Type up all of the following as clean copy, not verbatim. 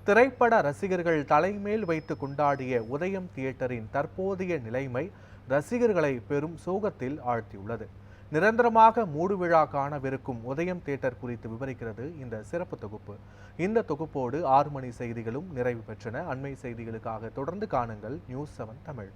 திரைப்பட ரசிகர்கள் தலைமேல் வைத்து கொண்டாடிய உதயம் தியேட்டரின் தற்போதைய நிலைமை ரசிகர்களை பெரும் சோகத்தில் ஆழ்த்தியுள்ளது. நிரந்தரமாக மூடுவிழா காணவிருக்கும் உதயம் தியேட்டர் குறித்து விவரிக்கிறது இந்த சிறப்பு தொகுப்பு. இந்த தொகுப்போடு 6 மணி செய்திகளும் நிறைவு பெற்றன. அண்மை செய்திகளுக்காக தொடர்ந்து காணுங்கள் நியூஸ்7 தமிழ்.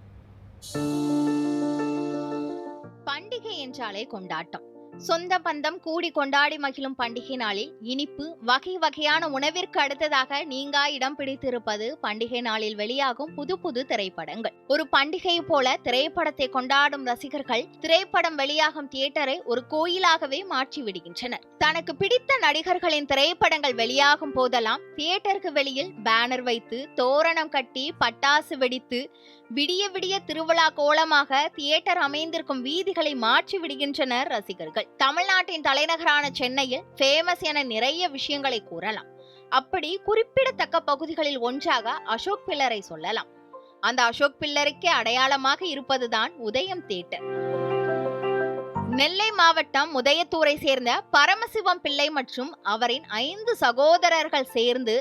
பண்டிகை என்றாலே கொண்டாட்டம். சொந்த பந்தம் கூடி கொண்டாடி மகிழும் பண்டிகை நாளில் இனிப்பு வகை வகையான உணவிற்கு அடுத்ததாக நீங்கா இடம் பிடித்திருப்பது பண்டிகை நாளில் வெளியாகும் புது புது திரைப்படங்கள். ஒரு பண்டிகை போல திரைப்படத்தை கொண்டாடும் ரசிகர்கள் திரைப்படம் வெளியாகும் தியேட்டரை ஒரு கோயிலாகவே மாற்றி விடுகின்றனர். தனக்கு பிடித்த நடிகர்களின் திரைப்படங்கள் வெளியாகும் போதெல்லாம் தியேட்டருக்கு வெளியில் பேனர் வைத்து தோரணம் கட்டி பட்டாசு வெடித்து விடிய விடிய திருவிழா கோலமாக தியேட்டர் அமைந்திருக்கும் வீதிகளை மாற்றி விடுகின்றனர் ரசிகர்கள். தமிழ்நாட்டின் தலைநகரான சென்னையில் ஃபேமஸ் என நிறைய விஷயங்களை கூறலாம். அப்படி குறிப்பிடத்தக்க பகுதிகளில் ஒன்றாக அசோக் பில்லரை சொல்லலாம். அந்த அசோக் பில்லருக்கே அடையாளமாக இருப்பதுதான் உதயம் தியேட்டர். நெல்லை மாவட்டம் உதயத்தூரை சேர்ந்த பரமசிவம் பிள்ளை மற்றும் அவரின் 5 சகோதரர்கள் சேர்ந்து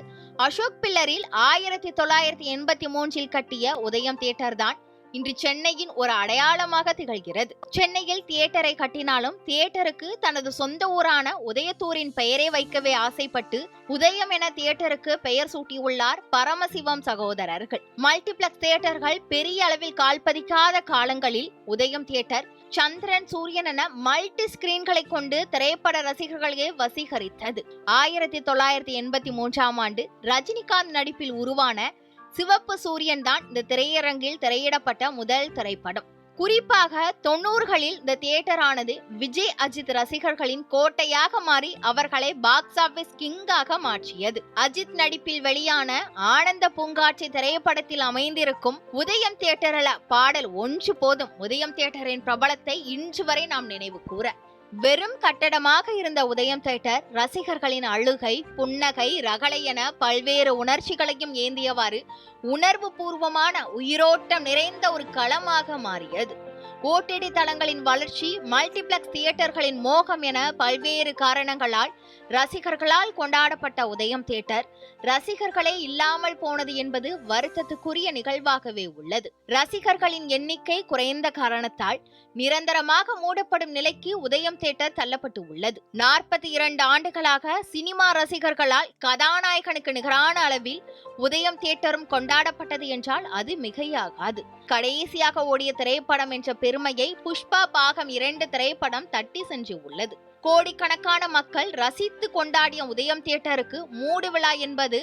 அசோக் பில்லரில் 1983 கட்டிய உதயம் தியேட்டர் தான் இன்று சென்னையின் ஒரு அடையாளமாக திகழ்கிறது. சென்னையில் தியேட்டரை கட்டினாலும் தியேட்டருக்கு தனது சொந்த ஊரான உதயத்தூரின் பெயரை வைக்கவே ஆசைப்பட்டு உதயம் என தியேட்டருக்கு பெயர் சூட்டியுள்ளார் பரமசிவம் சகோதரர்கள். மல்டிபிளக்ஸ் தியேட்டர்கள் பெரிய அளவில் கால்பதிக்காத காலங்களில் உதயம் தியேட்டர் சந்திரன் சூரியன் என மல்டி ஸ்கிரீன்களை கொண்டு திரைப்பட ரசிகர்களே வசீகரித்தது. 1983 ஆண்டு ரஜினிகாந்த் நடிப்பில் உருவான சிவப்பு சூரியன் தான் இந்த திரையரங்கில் திரையிடப்பட்ட முதல் திரைப்படம். குறிப்பாக 90களில் இந்த தியேட்டர் ஆனது விஜய் அஜித் ரசிகர்களின் கோட்டையாக மாறி அவர்களை பாக்ஸ் ஆபீஸ் கிங்காக மாற்றியது. அஜித் நடிப்பில் வெளியான ஆனந்த பூங்காட்சி திரைப்படத்தில் அமைந்திருக்கும் உதயம் தியேட்டரில் பாடல் ஒன்று போதும் உதயம் தியேட்டரின் பிரபலத்தை இன்று வரை நாம் நினைவு கூற. வெறும் கட்டடமாக இருந்த உதயம் தியேட்டர் ரசிகர்களின் அழுகை, புன்னகை, ரகளை என பல்வேறு உணர்ச்சிகளையும் ஏந்தியவாறு உணர்வு பூர்வமான உயிரோட்டம் நிறைந்த ஒரு களமாக மாறியது. ஓடிடி தளங்களின் வளர்ச்சி, மல்டிபிளக்ஸ் தியேட்டர்களின் மோகம் என பல்வேறு காரணங்களால் ரசிகர்களால் கொண்டாடப்பட்ட உதயம் தியேட்டர் ரசிகர்களே இல்லாமல் போனது என்பது வருத்தத்துக்குரிய நிகழ்வாகவே உள்ளது. ரசிகர்களின் எண்ணிக்கை குறைந்த காரணத்தால் நிரந்தரமாக மூடப்படும் நிலைக்கு உதயம் தியேட்டர் தள்ளப்பட்டு உள்ளது. 42 ஆண்டுகளாக சினிமா ரசிகர்களால் கதாநாயகனுக்கு நிகரான அளவில் உதயம் தியேட்டரும் கொண்டாடப்பட்டது என்றால் அது மிகையாகாது. கடைசியாக ஓடிய திரைப்படம் என்ற பெருமையை புஷ்பா பாகம் 2 திரைப்படம் தட்டி சென்று உள்ளது. கோடிக்கணக்கான மக்கள் ரசித்து கொண்டாடிய உதயம் தியேட்டருக்கு மூடு விழா என்பது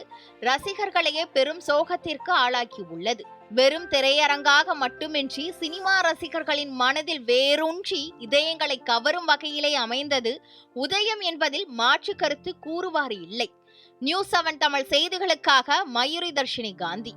ரசிகர்களையே பெரும் சோகத்திற்கு ஆளாக்கி உள்ளது. வெறும் திரையரங்காக மட்டுமின்றி சினிமா ரசிகர்களின் மனதில் வேரூன்றி இதயங்களை கவரும் வகையிலே அமைந்தது உதயம் என்பதில் மாற்று கருத்து கூறுவாறு இல்லை. நியூஸ்7 தமிழ் செய்திகளுக்காக மயூரி தர்ஷினி காந்தி.